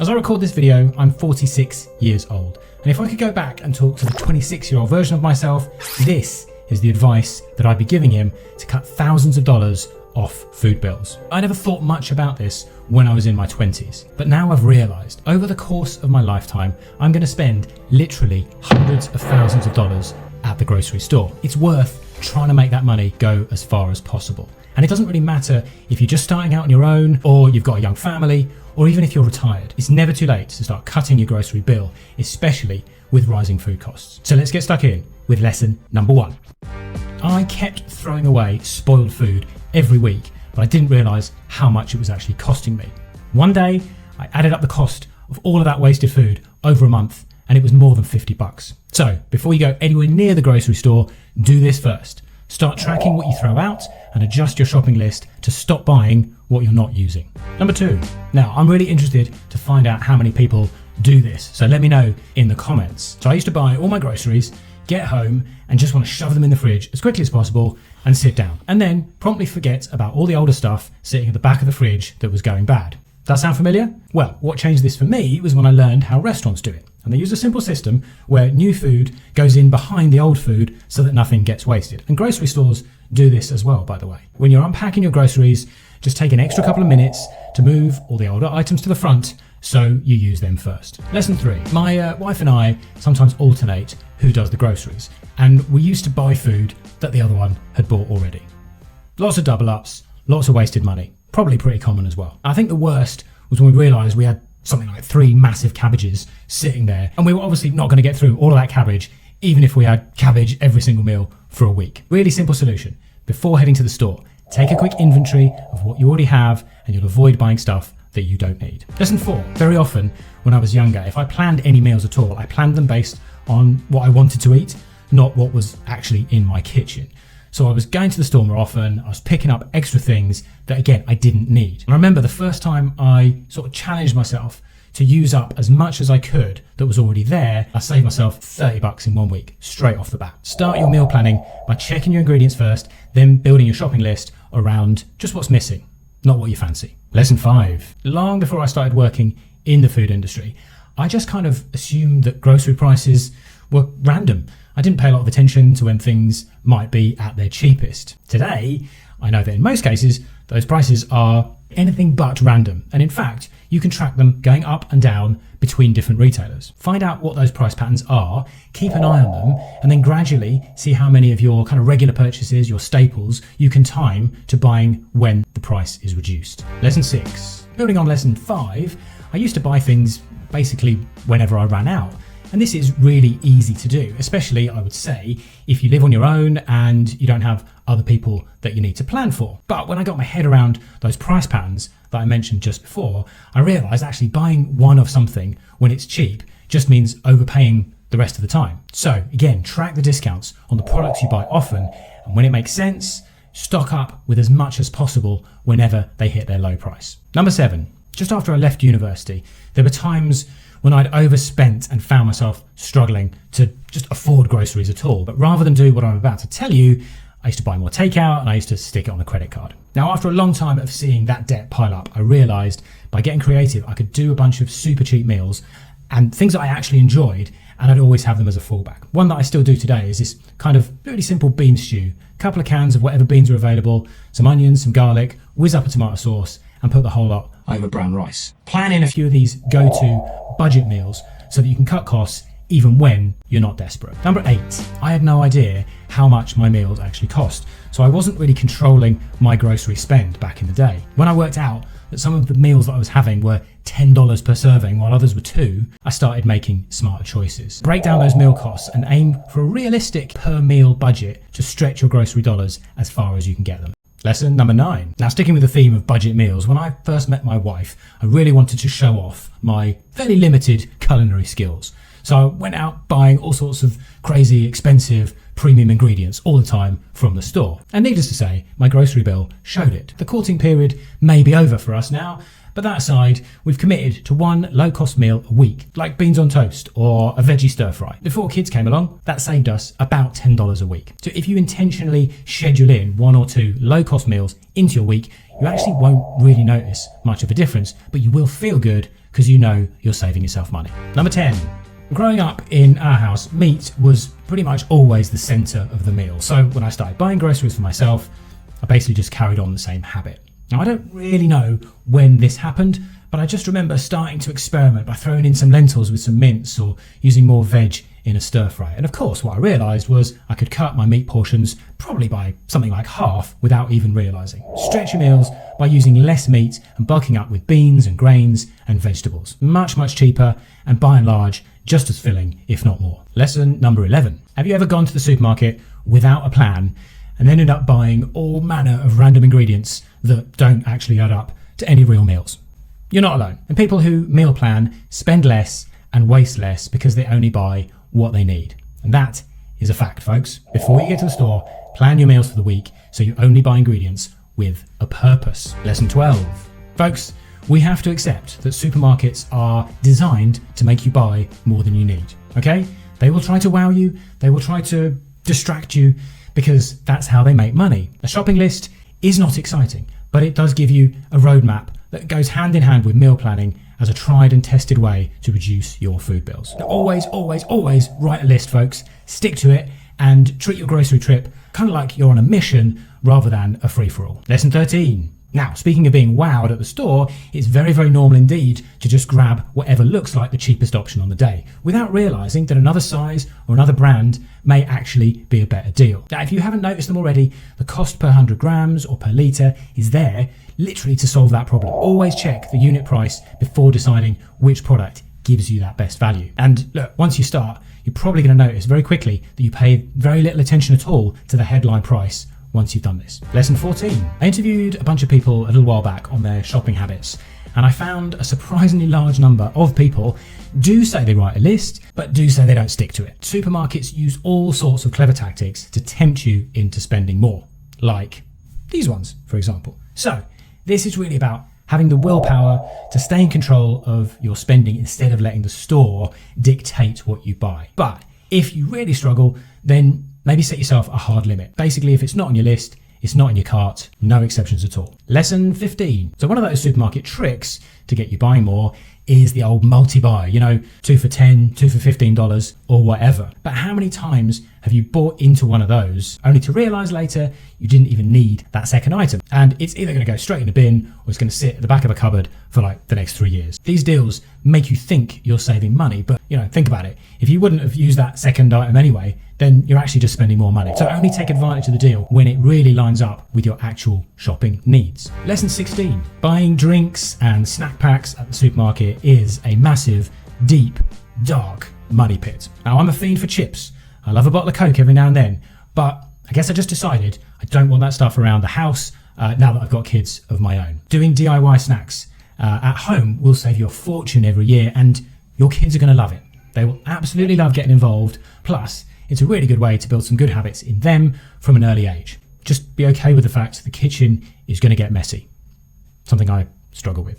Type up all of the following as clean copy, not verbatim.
As I record this video, I'm 46 years old. And if I could go back and talk to the 26-year-old version of myself, this is the advice that I'd be giving him to cut thousands of dollars off food bills. I never thought much about this when I was in my 20s, but now I've realized over the course of my lifetime, I'm going to spend literally hundreds of thousands of dollars at the grocery store. It's worth trying to make that money go as far as possible. And it doesn't really matter if you're just starting out on your own, or you've got a young family, or even if you're retired. It's never too late to start cutting your grocery bill, especially with rising food costs. So let's get stuck in with lesson number 1. I kept throwing away spoiled food every week, but I didn't realize how much it was actually costing me. One day, I added up the cost of all of that wasted food over a month, and it was more than $50. So before you go anywhere near the grocery store, do this first. Start tracking what you throw out and adjust your shopping list to stop buying what you're not using. Number 2. Now, I'm really interested to find out how many people do this, so let me know in the comments. So I used to buy all my groceries, get home, and just want to shove them in the fridge as quickly as possible and sit down, and then promptly forget about all the older stuff sitting at the back of the fridge that was going bad. That sound familiar? Well, what changed this for me was when I learned how restaurants do it. And they use a simple system where new food goes in behind the old food so that nothing gets wasted. And grocery stores do this as well, by the way. When you're unpacking your groceries, just take an extra couple of minutes to move all the older items to the front so you use them first. Lesson 3. My wife and I sometimes alternate who does the groceries. And we used to buy food that the other one had bought already. Lots of double ups, lots of wasted money. Probably pretty common as well. I think the worst was when we realised we had something like 3 massive cabbages sitting there, and we were obviously not going to get through all of that cabbage even if we had cabbage every single meal for a week. Really simple solution. Before heading to the store, take a quick inventory of what you already have and you'll avoid buying stuff that you don't need. Lesson 4. Very often when I was younger, if I planned any meals at all, I planned them based on what I wanted to eat, not what was actually in my kitchen. So I was going to the store more often, I was picking up extra things that, again, I didn't need. And I remember the first time I sort of challenged myself to use up as much as I could that was already there, I saved myself $30 in 1 week, straight off the bat. Start your meal planning by checking your ingredients first, then building your shopping list around just what's missing, not what you fancy. Lesson 5. Long before I started working in the food industry, I just kind of assumed that grocery prices were random. I didn't pay a lot of attention to when things might be at their cheapest. Today, I know that in most cases, those prices are anything but random. And in fact, you can track them going up and down between different retailers. Find out what those price patterns are, keep an eye on them, and then gradually see how many of your kind of regular purchases, your staples, you can time to buying when the price is reduced. Lesson 6. Building on lesson 5, I used to buy things basically whenever I ran out. And this is really easy to do, especially, I would say, if you live on your own and you don't have other people that you need to plan for. But when I got my head around those price patterns that I mentioned just before, I realized actually buying one of something when it's cheap just means overpaying the rest of the time. So again, track the discounts on the products you buy often, and when it makes sense, stock up with as much as possible whenever they hit their low price. Number 7. Just after I left university, there were times when I'd overspent and found myself struggling to just afford groceries at all. But rather than do what I'm about to tell you, I used to buy more takeout and I used to stick it on a credit card. Now, after a long time of seeing that debt pile up, I realized by getting creative, I could do a bunch of super cheap meals and things that I actually enjoyed, and I'd always have them as a fallback. One that I still do today is this kind of really simple bean stew. A couple of cans of whatever beans are available, some onions, some garlic, whiz up a tomato sauce, and put the whole lot over brown rice. Plan in a few of these go-to budget meals so that you can cut costs even when you're not desperate. Number 8, I had no idea how much my meals actually cost, so I wasn't really controlling my grocery spend back in the day. When I worked out that some of the meals that I was having were $10 per serving while others were $2, I started making smarter choices. Break down those meal costs and aim for a realistic per meal budget to stretch your grocery dollars as far as you can get them. Lesson number 9. Now, sticking with the theme of budget meals, when I first met my wife, I really wanted to show off my fairly limited culinary skills. So I went out buying all sorts of crazy, expensive, premium ingredients all the time from the store. And needless to say, my grocery bill showed it. The courting period may be over for us now, But that aside, we've committed to one low-cost meal a week, like beans on toast or a veggie stir-fry. Before kids came along, that saved us about $10 a week. So if you intentionally schedule in 1 or 2 low-cost meals into your week, you actually won't really notice much of a difference, but you will feel good because you know you're saving yourself money. Number 10. Growing up in our house, meat was pretty much always the centre of the meal. So when I started buying groceries for myself, I basically just carried on the same habit. Now I don't really know when this happened, but I just remember starting to experiment by throwing in some lentils with some mince or using more veg in a stir fry. And of course, what I realised was I could cut my meat portions probably by something like half without even realising. Stretch your meals by using less meat and bulking up with beans and grains and vegetables. Much, much cheaper and by and large, just as filling, if not more. Lesson number 11. Have you ever gone to the supermarket without a plan and ended up buying all manner of random ingredients that don't actually add up to any real meals? You're not alone. And people who meal plan spend less and waste less because they only buy what they need. And that is a fact, folks. Before you get to the store, plan your meals for the week so you only buy ingredients with a purpose. Lesson 12. Folks, we have to accept that supermarkets are designed to make you buy more than you need, okay? They will try to wow you, they will try to distract you, because that's how they make money. A shopping list is not exciting, but it does give you a roadmap that goes hand in hand with meal planning as a tried and tested way to reduce your food bills. Now, always, always, always write a list, folks. Stick to it and treat your grocery trip kind of like you're on a mission rather than a free-for-all. Lesson 13. Now, speaking of being wowed at the store, it's very, very normal indeed to just grab whatever looks like the cheapest option on the day, without realising that another size or another brand may actually be a better deal. Now, if you haven't noticed them already, the cost per 100 grams or per litre is there literally to solve that problem. Always check the unit price before deciding which product gives you that best value. And look, once you start, you're probably going to notice very quickly that you pay very little attention at all to the headline price once you've done this. Lesson 14. I interviewed a bunch of people a little while back on their shopping habits, and I found a surprisingly large number of people do say they write a list, but do say they don't stick to it. Supermarkets use all sorts of clever tactics to tempt you into spending more, like these ones, for example. So this is really about having the willpower to stay in control of your spending instead of letting the store dictate what you buy. But if you really struggle, then maybe set yourself a hard limit. Basically, if it's not on your list, it's not in your cart, no exceptions at all. Lesson 15. So one of those supermarket tricks to get you buying more is the old multi-buy, 2 for $10, 2 for $15 or whatever. But how many times have you bought into one of those only to realise later you didn't even need that second item? And it's either going to go straight in the bin or it's going to sit at the back of a cupboard for like the next 3 years. These deals make you think you're saving money, but think about it. If you wouldn't have used that second item anyway, then you're actually just spending more money. So only take advantage of the deal when it really lines up with your actual shopping needs. Lesson 16. Buying drinks and snack packs at the supermarket is a massive, deep, dark money pit. Now, I'm a fiend for chips. I love a bottle of Coke every now and then, but I guess I just decided I don't want that stuff around the house now that I've got kids of my own. Doing DIY snacks at home will save you a fortune every year, and your kids are going to love it. They will absolutely love getting involved. Plus, it's a really good way to build some good habits in them from an early age. Just be okay with the fact the kitchen is going to get messy. Something I struggle with.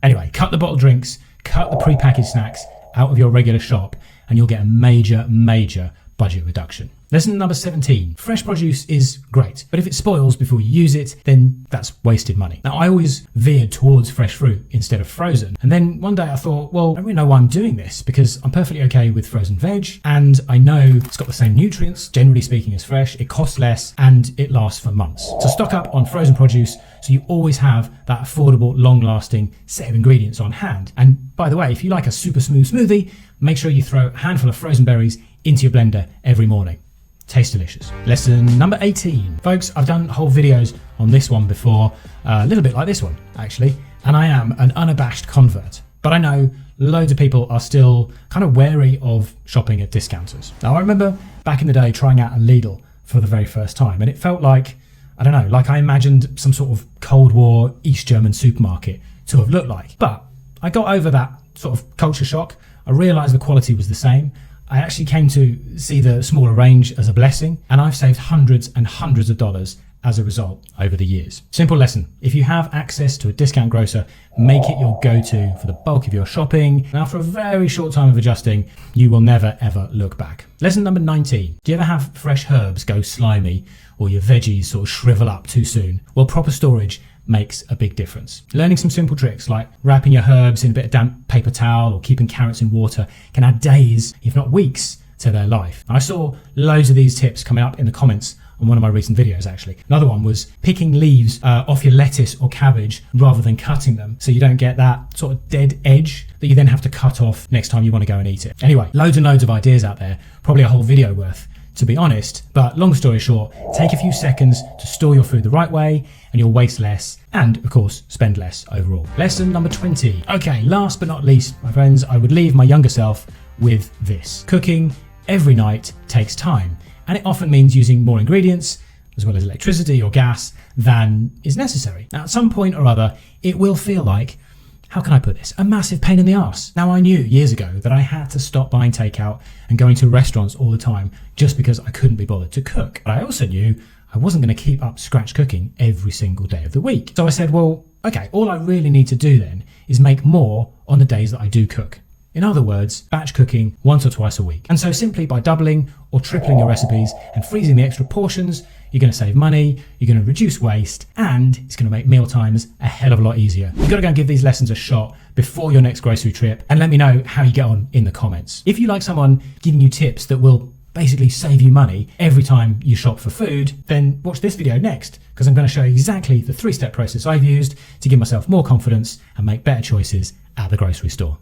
Anyway, cut the bottled drinks, cut the pre-packaged snacks out of your regular shop, and you'll get a major, major budget reduction. Lesson number 17. Fresh produce is great, but if it spoils before you use it, then that's wasted money. Now, I always veered towards fresh fruit instead of frozen. And then one day I thought, well, I don't really know why I'm doing this, because I'm perfectly okay with frozen veg, and I know it's got the same nutrients, generally speaking, as fresh, it costs less, and it lasts for months. So stock up on frozen produce so you always have that affordable, long-lasting set of ingredients on hand. And by the way, if you like a super smooth smoothie, make sure you throw a handful of frozen berries into your blender every morning. Tastes delicious. Lesson number 18. Folks, I've done whole videos on this one before, a little bit like this one, actually, and I am an unabashed convert. But I know loads of people are still kind of wary of shopping at discounters. Now, I remember back in the day trying out a Lidl for the very first time, and it felt like, I don't know, like I imagined some sort of Cold War East German supermarket to have looked like. But I got over that sort of culture shock. I realised the quality was the same. I actually came to see the smaller range as a blessing, and I've saved hundreds and hundreds of dollars as a result over the years. Simple lesson: if you have access to a discount grocer, make it your go-to for the bulk of your shopping. And after a very short time of adjusting, you will never ever look back. Lesson number 19. Do you ever have fresh herbs go slimy or your veggies sort of shrivel up too soon? Well, proper storage makes a big difference. Learning some simple tricks like wrapping your herbs in a bit of damp paper towel or keeping carrots in water can add days, if not weeks, to their life. I saw loads of these tips coming up in the comments on one of my recent videos actually. Another one was picking leaves off your lettuce or cabbage rather than cutting them, so you don't get that sort of dead edge that you then have to cut off next time you want to go and eat it. Anyway, loads and loads of ideas out there, probably a whole video worth, to be honest, but long story short, take a few seconds to store your food the right way and you'll waste less and, of course, spend less overall. Lesson number 20. Okay, last but not least, my friends, I would leave my younger self with this. Cooking every night takes time, and it often means using more ingredients, as well as electricity or gas, than is necessary. Now, at some point or other, it will feel like, how can I put this, a massive pain in the arse. Now, I knew years ago that I had to stop buying takeout and going to restaurants all the time just because I couldn't be bothered to cook. But I also knew I wasn't going to keep up scratch cooking every single day of the week. So I said, well, okay, all I really need to do then is make more on the days that I do cook. In other words, batch cooking once or twice a week. And so simply by doubling or tripling your recipes and freezing the extra portions, you're going to save money, you're going to reduce waste, and it's going to make meal times a hell of a lot easier. You've got to go and give these lessons a shot before your next grocery trip and let me know how you get on in the comments. If you like someone giving you tips that will basically save you money every time you shop for food, then watch this video next, because I'm going to show you exactly the 3-step process I've used to give myself more confidence and make better choices at the grocery store.